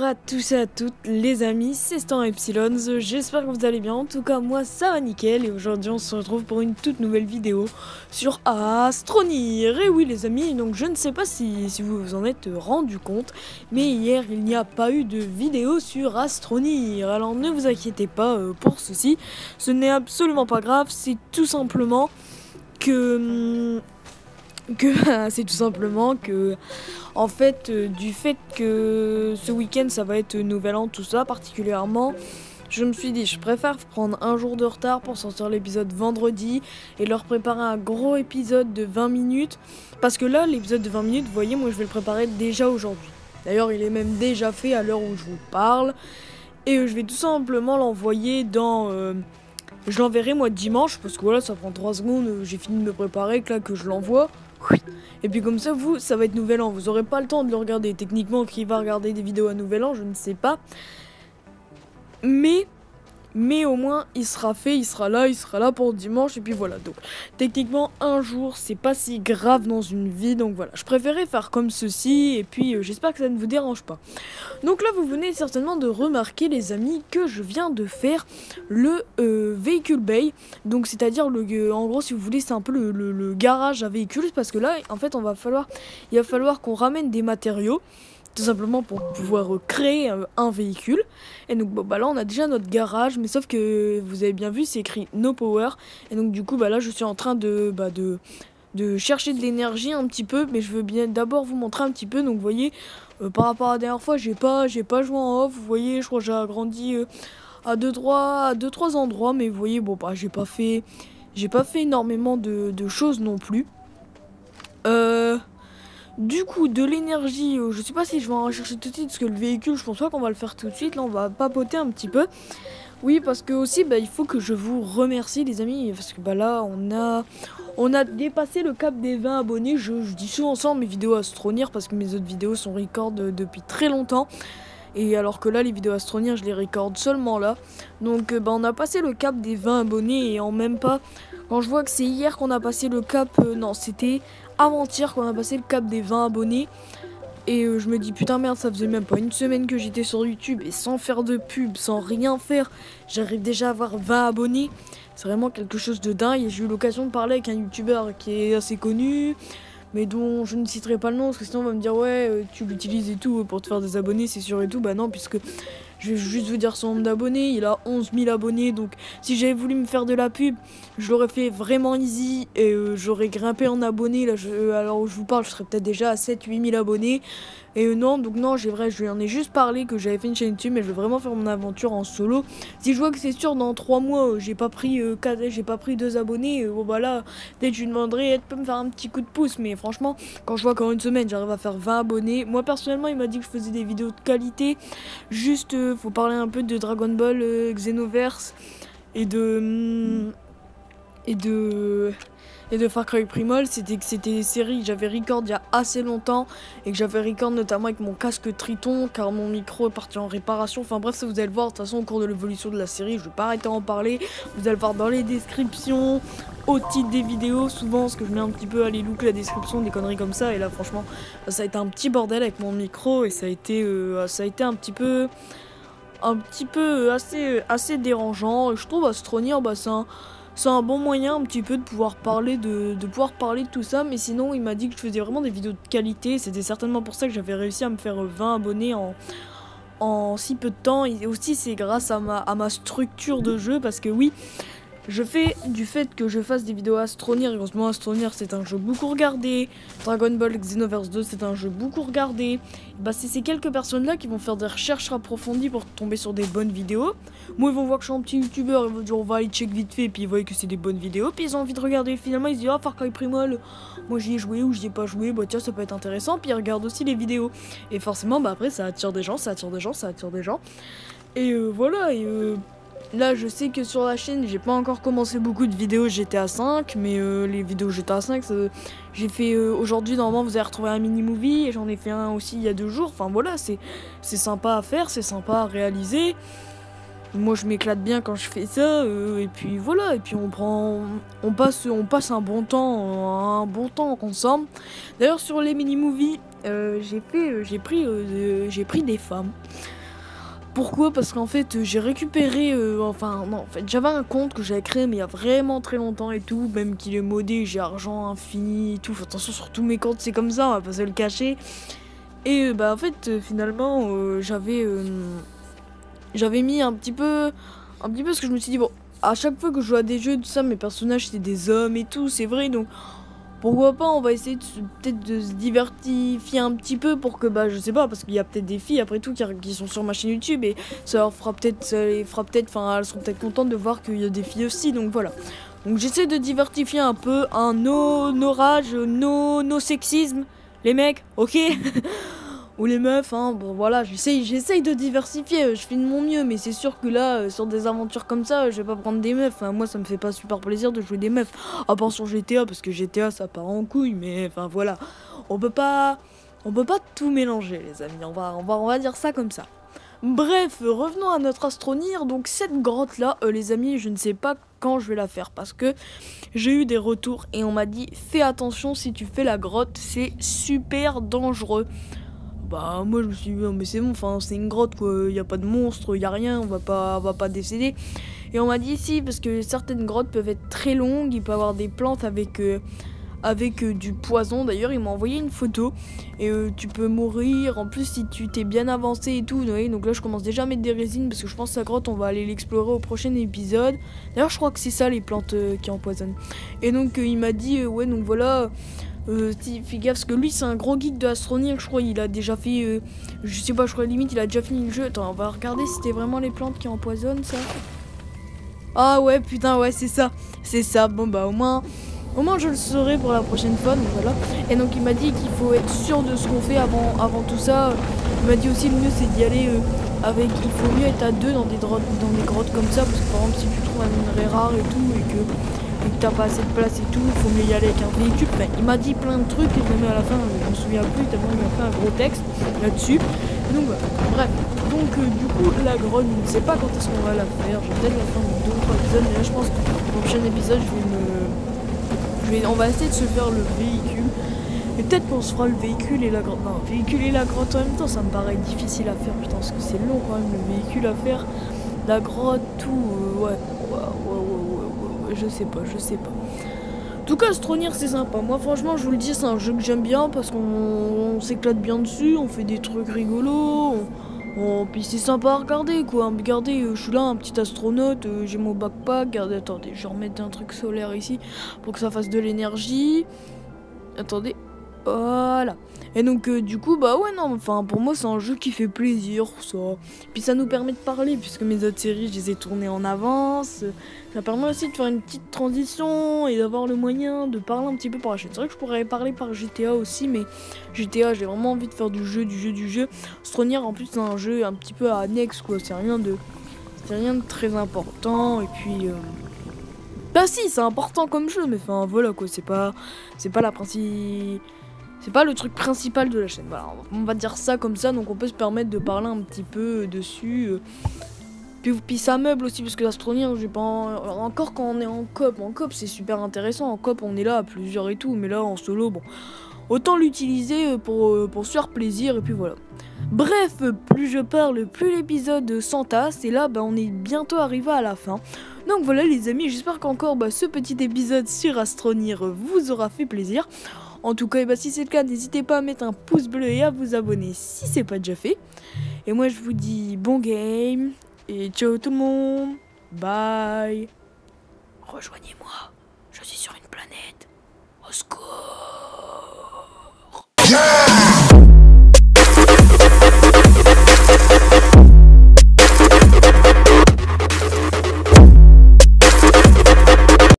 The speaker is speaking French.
à tous et à toutes les amis, c'est Stan Epsilon, j'espère que vous allez bien, en tout cas moi ça va nickel et aujourd'hui on se retrouve pour une toute nouvelle vidéo sur Astronir. Et oui les amis, donc je ne sais pas si vous vous en êtes rendu compte, mais hier il n'y a pas eu de vidéo sur Astronir, alors ne vous inquiétez pas pour ceci, ce n'est absolument pas grave, c'est tout simplement que en fait du fait que ce week-end ça va être Nouvel An, tout ça particulièrement, je me suis dit je préfère prendre un jour de retard pour sortir l'épisode vendredi et leur préparer un gros épisode de 20 minutes, parce que là l'épisode de 20 minutes, vous voyez, moi je vais le préparer déjà aujourd'hui. D'ailleurs il est même déjà fait à l'heure où je vous parle et je vais tout simplement l'envoyer dans je l'enverrai moi dimanche, parce que voilà ça prend 3 secondes, j'ai fini de me préparer, que je l'envoie. Et puis comme ça, vous, ça va être Nouvel An. Vous aurez pas le temps de le regarder. Techniquement, qui va regarder des vidéos à Nouvel An, je ne sais pas. Mais au moins, il sera fait, il sera là pour dimanche. Et puis voilà, donc techniquement, un jour, c'est pas si grave dans une vie. Donc voilà, je préférais faire comme ceci. Et puis j'espère que ça ne vous dérange pas. Donc là, vous venez certainement de remarquer, les amis, que je viens de faire le véhicule bay. Donc c'est-à-dire, en gros, si vous voulez, c'est un peu le garage à véhicules. Parce que là, en fait, il va falloir qu'on ramène des matériaux, tout simplement pour pouvoir créer un véhicule. Et donc là on a déjà notre garage, mais sauf que vous avez bien vu, c'est écrit no power. Et donc du coup là je suis en train de chercher de l'énergie un petit peu, mais je veux bien d'abord vous montrer un petit peu. Donc vous voyez, par rapport à la dernière fois, j'ai pas joué en off. Vous voyez, je crois que j'ai agrandi à 2-3 endroits, mais vous voyez, bon j'ai pas fait énormément de choses non plus. Du coup, de l'énergie, je sais pas si je vais en rechercher tout de suite, parce que le véhicule, je pense pas qu'on va le faire tout de suite. Là, on va papoter un petit peu. Oui, parce que aussi, il faut que je vous remercie, les amis, parce que là, on a dépassé le cap des 20 abonnés. Je dis souvent ça mes vidéos Astronir, parce que mes autres vidéos sont record depuis très longtemps. Et alors que là, les vidéos Astronir, je les recorde seulement là. Donc, on a passé le cap des 20 abonnés, et en même pas, quand je vois que c'est hier qu'on a passé le cap, non, c'était avant-hier qu'on a passé le cap des 20 abonnés. Et je me dis putain merde, ça faisait même pas une semaine que j'étais sur YouTube et sans faire de pub, sans rien faire, j'arrive déjà à avoir 20 abonnés. C'est vraiment quelque chose de dingue. Et j'ai eu l'occasion de parler avec un youtubeur qui est assez connu, mais dont je ne citerai pas le nom, parce que sinon on va me dire ouais tu l'utilises et tout pour te faire des abonnés, c'est sûr et tout. Bah non, puisque je vais juste vous dire son nombre d'abonnés, il a 11 000 abonnés, donc si j'avais voulu me faire de la pub, je l'aurais fait vraiment easy et j'aurais grimpé en abonnés. Là, alors où je vous parle, je serais peut-être déjà à 7-8 000 abonnés. Et non, donc non, je lui en ai juste parlé que j'avais fait une chaîne YouTube, mais je vais vraiment faire mon aventure en solo. Si je vois que c'est sûr, dans 3 mois, j'ai pas pris 2 abonnés, là, peut-être je lui demanderai, tu peux me faire un petit coup de pouce. Mais franchement, quand je vois qu'en une semaine, j'arrive à faire 20 abonnés, moi personnellement, il m'a dit que je faisais des vidéos de qualité. Juste, faut parler un peu de Dragon Ball, Xenoverse et de Far Cry Primal. C'était des séries que j'avais record il y a assez longtemps et que j'avais record notamment avec mon casque Triton, car mon micro est parti en réparation. Enfin bref, ça vous allez le voir de toute façon au cours de l'évolution de la série, je vais pas arrêter d'en parler. Vous allez le voir dans les descriptions, au titre des vidéos, souvent, parce que je mets un petit peu à les look la description, des conneries comme ça. Et là franchement, ça a été un petit bordel avec mon micro et ça a été un petit peu assez dérangeant. Et je trouve Astronir, c'est un bon moyen un petit peu de pouvoir parler de tout ça. Mais sinon, il m'a dit que je faisais vraiment des vidéos de qualité. C'était certainement pour ça que j'avais réussi à me faire 20 abonnés en si peu de temps. Et aussi, c'est grâce à ma structure de jeu, parce que oui, je fais du fait que je fasse des vidéos Astronir. Heureusement, Astronir, c'est un jeu beaucoup regardé. Dragon Ball Xenoverse 2, c'est un jeu beaucoup regardé. C'est ces quelques personnes-là qui vont faire des recherches approfondies pour tomber sur des bonnes vidéos. Moi, ils vont voir que je suis un petit youtubeur, ils vont dire on va aller check vite fait, et puis ils voient que c'est des bonnes vidéos, puis ils ont envie de regarder. Finalement, ils se disent ah, Far Cry Primal, moi j'y ai joué ou j'y ai pas joué, tiens, ça peut être intéressant, puis ils regardent aussi les vidéos. Et forcément, après, ça attire des gens. Et voilà, là, je sais que sur la chaîne, j'ai pas encore commencé beaucoup de vidéos GTA 5, mais les vidéos GTA 5, j'ai fait aujourd'hui, normalement, vous allez retrouver un mini-movie, et j'en ai fait un aussi il y a 2 jours. Enfin voilà, c'est sympa à faire, c'est sympa à réaliser. Moi, je m'éclate bien quand je fais ça, et puis voilà, et puis on passe un bon temps ensemble. D'ailleurs, sur les mini-movies, j'ai pris des femmes. Pourquoi? Parce qu'en fait, j'ai récupéré, enfin non, en fait, j'avais un compte que j'avais créé, mais il y a vraiment très longtemps et tout, même qu'il est modé, j'ai argent infini et tout. Faut attention sur tous mes comptes, c'est comme ça, on va pas se le cacher. Et bah en fait, finalement, j'avais mis un petit peu, parce que je me suis dit bon, à chaque fois que je joue à des jeux, tout ça, mes personnages c'est des hommes et tout, c'est vrai, donc pourquoi pas, on va essayer peut-être de se diversifier un petit peu pour que, bah, je sais pas, parce qu'il y a peut-être des filles, après tout, qui sont sur ma chaîne YouTube et ça les fera peut-être, enfin, elles seront peut-être contentes de voir qu'il y a des filles aussi, donc voilà. Donc j'essaie de diversifier un peu, un no rage, no sexisme, les mecs, ok? Ou les meufs, hein, bon voilà, j'essaye de diversifier, je fais de mon mieux, mais c'est sûr que là, sur des aventures comme ça, je vais pas prendre des meufs, hein, moi ça me fait pas super plaisir de jouer des meufs, à part sur GTA, parce que GTA ça part en couille, mais enfin voilà, on peut pas tout mélanger les amis, on va dire ça comme ça. Bref, revenons à notre Astronir, donc cette grotte là, les amis, je ne sais pas quand je vais la faire, parce que j'ai eu des retours et on m'a dit, fais attention si tu fais la grotte, c'est super dangereux. Bah moi je me suis dit mais c'est bon, enfin c'est une grotte quoi, y a pas de monstre, y a rien, on va pas décéder. Et on m'a dit si, parce que certaines grottes peuvent être très longues, il peut y avoir des plantes avec du poison. D'ailleurs il m'a envoyé une photo et tu peux mourir en plus si tu t'es bien avancé et tout. Ouais, donc là je commence déjà à mettre des résines parce que je pense que sa grotte on va aller l'explorer au prochain épisode. D'ailleurs je crois que c'est ça les plantes qui empoisonnent. Et donc il m'a dit ouais donc voilà. Fais gaffe parce que lui c'est un gros geek de Astronir, je crois il a déjà fait, je sais pas, je crois limite il a déjà fini le jeu. Attends, on va regarder si c'était vraiment les plantes qui empoisonnent ça. Ah ouais putain ouais c'est ça, bon bah au moins je le saurai pour la prochaine fois, donc voilà. Et donc il m'a dit qu'il faut être sûr de ce qu'on fait avant tout ça. Il m'a dit aussi le mieux c'est d'y aller il faut mieux être à deux dans des grottes comme ça, parce que par exemple si tu trouves un minerai rare et tout et que t'as pas assez de place et tout, il faut mieux y aller avec un véhicule. Enfin, il m'a dit plein de trucs et même à la fin, je me souviens plus, tellement il m'a fait un gros texte là-dessus. Donc voilà, bref. Donc du coup, la grotte, je ne sais pas quand est-ce qu'on va la faire. Je vais peut-être la faire dans 2 ou 3 épisodes, mais là je pense que pour le prochain épisode, on va essayer de se faire le véhicule. Et peut-être qu'on se fera le véhicule et la grotte. Non, véhicule et la grotte en même temps, ça me paraît difficile à faire, putain, parce que c'est long quand même le véhicule à faire. La grotte, tout, ouais, je sais pas. En tout cas, Astronir c'est sympa. Moi franchement je vous le dis, c'est un jeu que j'aime bien parce qu'on s'éclate bien dessus, on fait des trucs rigolos, puis c'est sympa à regarder quoi. Regardez, je suis là, un petit astronaute, j'ai mon backpack, regardez, attendez, je vais remettre un truc solaire ici pour que ça fasse de l'énergie. Attendez. Voilà. Et donc du coup bah ouais non, enfin pour moi c'est un jeu qui fait plaisir ça. Puis ça nous permet de parler puisque mes autres séries je les ai tournées en avance. Ça permet aussi de faire une petite transition et d'avoir le moyen de parler un petit peu par la chaîne. C'est vrai que je pourrais parler par GTA aussi, mais GTA j'ai vraiment envie de faire du jeu. Astronir en plus c'est un jeu un petit peu annexe quoi, c'est rien de très important. Et puis bah si c'est important comme jeu, mais enfin voilà quoi, c'est pas la principale. C'est pas le truc principal de la chaîne, voilà, on va dire ça comme ça, donc on peut se permettre de parler un petit peu dessus. Puis ça meuble aussi, parce que l'Astronir, j'ai pas... Encore quand on est en coop c'est super intéressant, en coop on est là à plusieurs et tout, mais là en solo, bon, autant l'utiliser pour se faire plaisir, et puis voilà. Bref, plus je parle, plus l'épisode s'entasse, et là, bah, on est bientôt arrivé à la fin. Donc voilà les amis, j'espère qu'encore ce petit épisode sur Astronir vous aura fait plaisir. En tout cas, si c'est le cas, n'hésitez pas à mettre un pouce bleu et à vous abonner si c'est pas déjà fait. Et moi, je vous dis bon game et ciao tout le monde. Bye. Rejoignez-moi, je suis sur une planète. Au secours.